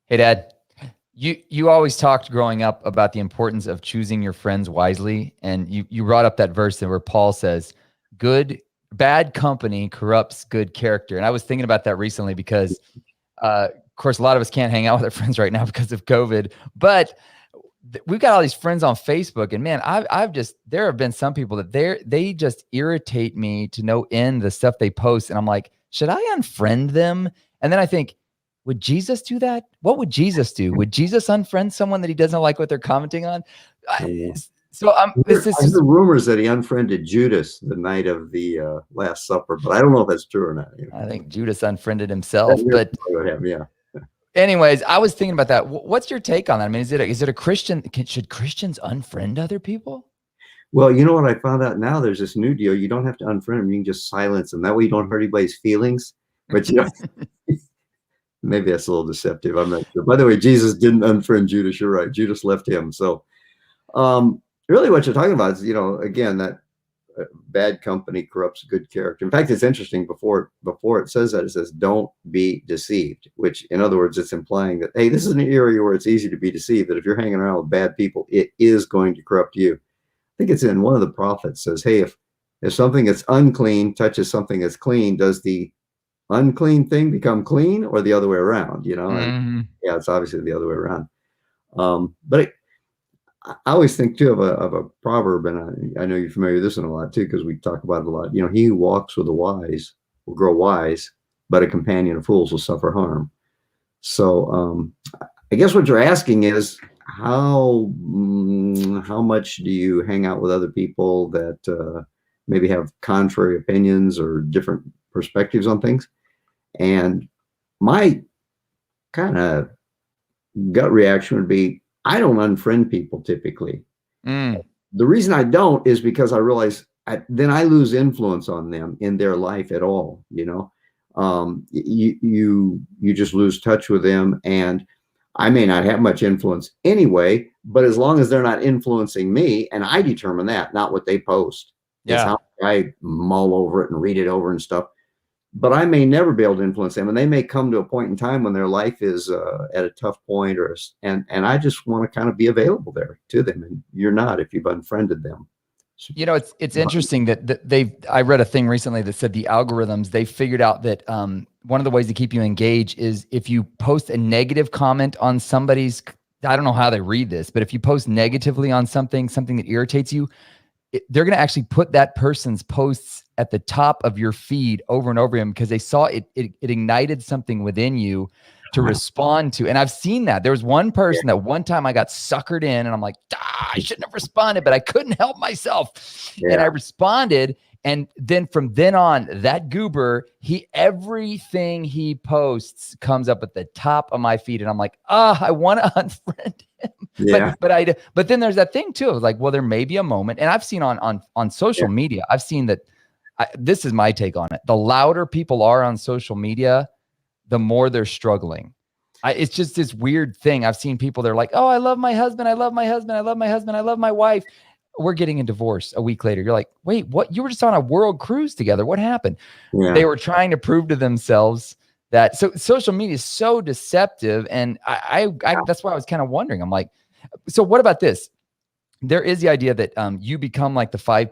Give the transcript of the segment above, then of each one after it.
Hey, Dad. You always talked growing up about the importance of choosing your friends wisely, and you brought up that verse where Paul says, "Good bad company corrupts good character." And I was thinking about that recently because, of course, a lot of us can't hang out with our friends right now because of COVID. But we've got all these friends on Facebook, and man, I've just there have been some people that they just irritate me to no end, the stuff they post, and I'm like, should I unfriend them? And then I think, would Jesus do that? What would Jesus do? Would Jesus unfriend someone that he doesn't like what they're commenting on? Yeah. So this I is heard just, rumors that he unfriended Judas the night of the Last Supper, but I don't know if that's true or not. I think Judas unfriended That himself. you're But familiar with him, yeah. anyways, I was thinking about that. What's your take on that? I mean, is it a Christian? Should Christians unfriend other people? Well, you know what I found out now? There's this new deal. You don't have to unfriend them. You can just silence them. That way you don't hurt anybody's feelings. But maybe that's a little deceptive. I'm not sure. By the way, Jesus didn't unfriend Judas. You're right. Judas left him. So really what you're talking about is, again, that bad company corrupts good character. In fact, it's interesting before it says that, it says, don't be deceived, which in other words, it's implying that, hey, this is an area where it's easy to be deceived, that if you're hanging around with bad people, it is going to corrupt you. I think it's in one of the prophets says, hey, if something that's unclean touches something that's clean, does the unclean thing become clean or the other way around? And yeah, it's obviously the other way around. But I always think too of a proverb, and I know you're familiar with this one a lot too, because we talk about it a lot. He who walks with the wise will grow wise, but a companion of fools will suffer harm. So I guess what you're asking is how much do you hang out with other people that maybe have contrary opinions or different perspectives on things? And my kind of gut reaction would be, I don't unfriend people typically. The reason I don't is because I realize then I lose influence on them in their life at all. You just lose touch with them, and I may not have much influence anyway, but as long as they're not influencing me, and I determine that, not what they post. Yeah. It's how I mull over it and read it over and stuff. But I may never be able to influence them, and they may come to a point in time when their life is at a tough point, and I just want to kind of be available there to them, and you're not if you've unfriended them. It's interesting that I read a thing recently that said the algorithms, they figured out that one of the ways to keep you engaged is if you post a negative comment on somebody's, I don't know how they read this, but if you post negatively on something that irritates you, they're going to actually put that person's posts at the top of your feed over and over again because they saw it ignited something within you to respond to. And I've seen that. There was one person that one time I got suckered in, and I'm like, I shouldn't have responded, but I couldn't help myself. Yeah. And I responded. And then from then on, that goober, everything he posts comes up at the top of my feed. And I'm like, I want to unfriend him. Yeah. But then there's that thing too. Like, well, there may be a moment. And I've seen on social media, I've seen that this is my take on it. The louder people are on social media, the more they're struggling. It's just this weird thing. I've seen people, they're like, oh, I love my husband. I love my husband. I love my husband. I love my wife. We're getting a divorce a week later. You're like, wait, what? You were just on a world cruise together. What happened? Yeah. They were trying to prove to themselves that. So social media is so deceptive. And I that's why I was kind of wondering. I'm like, so what about this? There is the idea that you become like the five,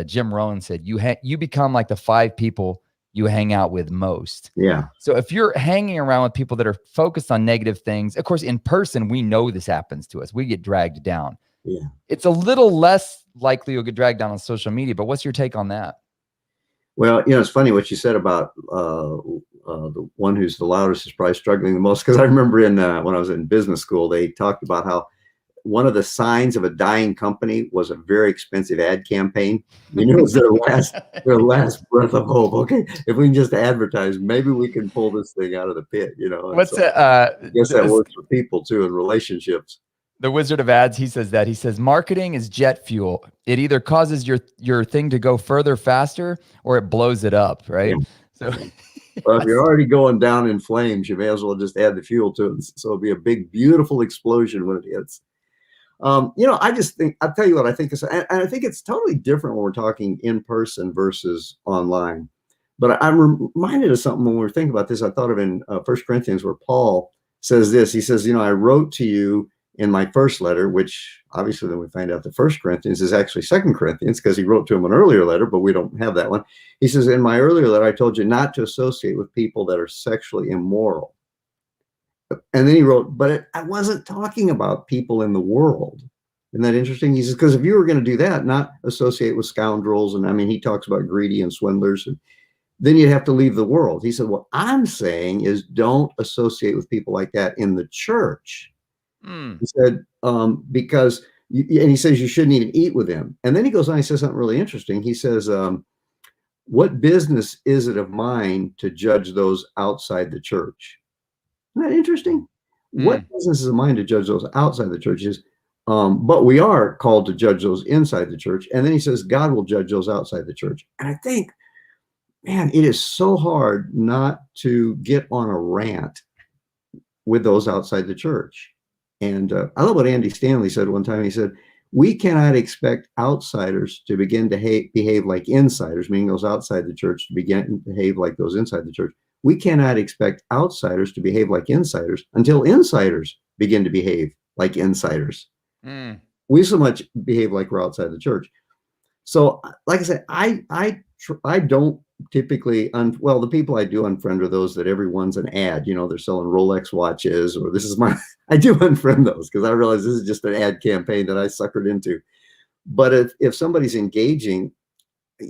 Jim Rohn said, you become like the five people you hang out with most. Yeah. So if you're hanging around with people that are focused on negative things, of course, in person, we know this happens to us. We get dragged down. Yeah. It's a little less likely you'll get dragged down on social media, but what's your take on that? Well, it's funny what you said about the one who's the loudest is probably struggling the most. Because I remember when I was in business school, they talked about how one of the signs of a dying company was a very expensive ad campaign. It was their last breath of hope. Okay, if we can just advertise, maybe we can pull this thing out of the pit. What's so, I guess that works for people too in relationships. The Wizard of Ads, he says marketing is jet fuel. It either causes your thing to go further faster or it blows it up, right? Yeah. So well, if you're already going down in flames, you may as well just add the fuel to it. So it'll be a big, beautiful explosion when it hits. I just think, I'll tell you what I think is, and I think it's totally different when we're talking in person versus online. But I'm reminded of something when we were thinking about this. I thought of in 1 Corinthians where Paul says this. He says, I wrote to you in my first letter, which obviously then we find out the 1 Corinthians is actually 2 Corinthians because he wrote to him an earlier letter, but we don't have that one. He says, in my earlier letter, I told you not to associate with people that are sexually immoral. And then he wrote, but I wasn't talking about people in the world. Isn't that interesting? He says, because if you were going to do that, not associate with scoundrels, and I mean, he talks about greedy and swindlers, and then you'd have to leave the world. He said, what I'm saying is don't associate with people like that in the church. He said, because, and he says you shouldn't even eat with them. And then he goes on, he says something really interesting. He says, what business is it of mine to judge those outside the church? Isn't that interesting? What business is of mine to judge those outside the churches? But we are called to judge those inside the church. And then he says, God will judge those outside the church. And I think, man, it is so hard not to get on a rant with those outside the church. And I love what Andy Stanley said one time. He said, we cannot expect outsiders to begin to behave like insiders, meaning those outside the church to begin to behave like those inside the church. We cannot expect outsiders to behave like insiders until insiders begin to behave like insiders. We so much behave like we're outside the church. So, like I said, I don't typically, well, the people I do unfriend are those that everyone's an ad, they're selling Rolex watches, or I do unfriend those because I realize this is just an ad campaign that I suckered into. But if somebody's engaging,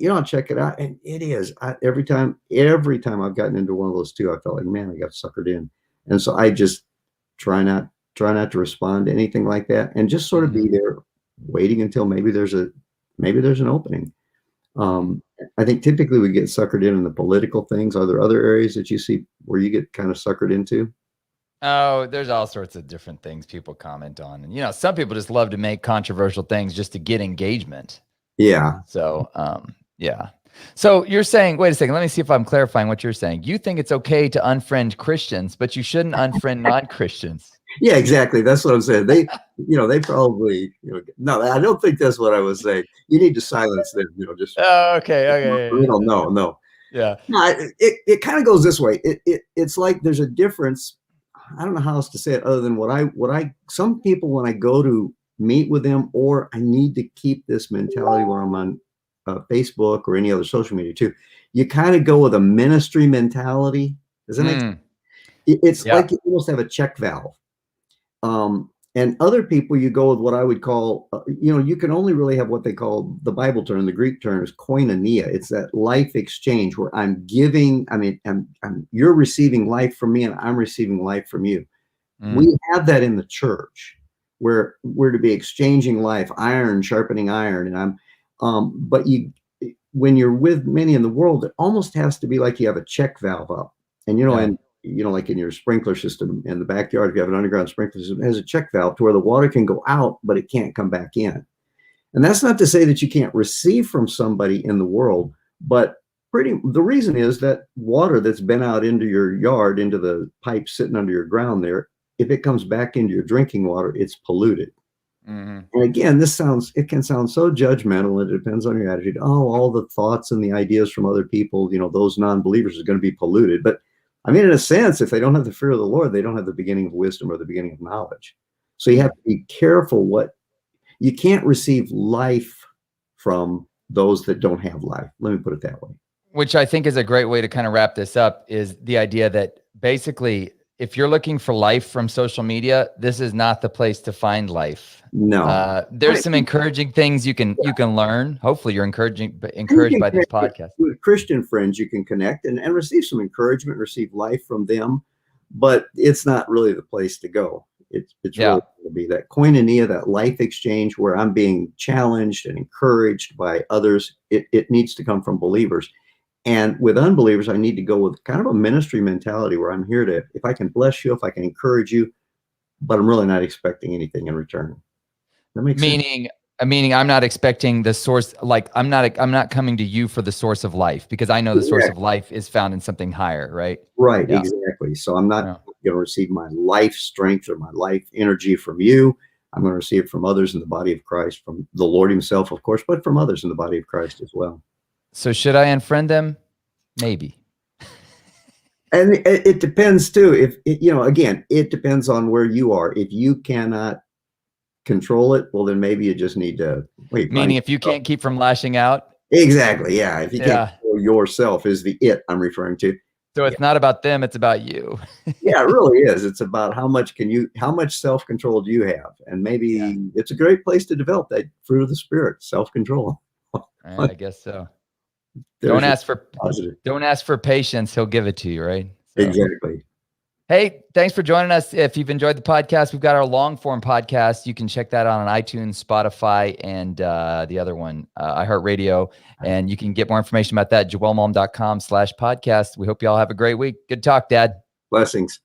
I'll check it out. And it is, every time I've gotten into one of those two, I felt like, man, I got suckered in. And so I just try not to respond to anything like that, and just sort of be there waiting until maybe there's an opening. I think typically we get suckered in the political things. Are there other areas that you see where you get kind of suckered into? Oh, there's all sorts of different things people comment on. And, some people just love to make controversial things just to get engagement. Yeah. So, yeah. So you're saying, wait a second, let me see if I'm clarifying what you're saying. You think it's okay to unfriend Christians, but you shouldn't unfriend non-Christians. Yeah, exactly. That's what I'm saying. They probably, no, I don't think that's what I was saying. You need to silence them, just. Oh, okay. No. Yeah. No, it kind of goes this way. It's like there's a difference. I don't know how else to say it other than some people, when I go to meet with them, or I need to keep this mentality where I'm on Facebook or any other social media too, you kind of go with a ministry mentality. Does that make sense? It's like you almost have a check valve. And other people, you go with what I would call, you can only really have what they call, the Bible term, the Greek term is koinonia. It's that life exchange where I'm giving, you're receiving life from me and I'm receiving life from you. We have that in the church where we're to be exchanging life, iron sharpening iron. And but when you're with many in the world, it almost has to be like you have a check valve up. And, like in your sprinkler system in the backyard, if you have an underground sprinkler system, it has a check valve to where the water can go out, but it can't come back in. And that's not to say that you can't receive from somebody in the world, but the reason is that water that's been out into your yard, into the pipe sitting under your ground there, if it comes back into your drinking water, it's polluted. And again, it can sound so judgmental. It depends on your attitude. Oh, all the thoughts and the ideas from other people, those non-believers are going to be polluted. But in a sense, if they don't have the fear of the Lord, they don't have the beginning of wisdom or the beginning of knowledge. So you have to be careful you can't receive life from those that don't have life. Let me put it that way. Which I think is a great way to kind of wrap this up, is the idea that basically, if you're looking for life from social media, this is not the place to find life. No. There's some encouraging things you can learn. Hopefully you're encouraged by this podcast. With Christian friends, you can connect and receive some encouragement, receive life from them, but it's not really the place to go. It's really going to be that koinonia, that life exchange where I'm being challenged and encouraged by others. It needs to come from believers. And with unbelievers, I need to go with kind of a ministry mentality where I'm here if I can bless you, if I can encourage you, but I'm really not expecting anything in return. That makes sense? Meaning I'm not expecting the source, like I'm not coming to you for the source of life, because I know the source of life is found in something higher, right? Right, exactly. So I'm not going to receive my life strength or my life energy from you. I'm going to receive it from others in the body of Christ, from the Lord himself, of course, but from others in the body of Christ as well. So should I unfriend them? Maybe. And it depends too. If again, it depends on where you are. If you cannot control it, well, then maybe you just need to wait. Meaning if you can't keep from lashing out. Exactly. Yeah. If you can't Yeah. control yourself is the it I'm referring to. So it's not about them, it's about you. Yeah, it really is. It's about how much self-control do you have? And maybe it's a great place to develop that fruit of the spirit, self-control. I guess so. There's Don't ask for positive. don't ask for patience, he'll give it to you, right? So. Exactly. Hey, thanks for joining us. If you've enjoyed the podcast, we've got our long form podcast. You can check that out on iTunes, Spotify, and the other one, iHeartRadio. And you can get more information about that, joelmalm.com/podcast. We hope you all have a great week. Good talk, Dad. Blessings.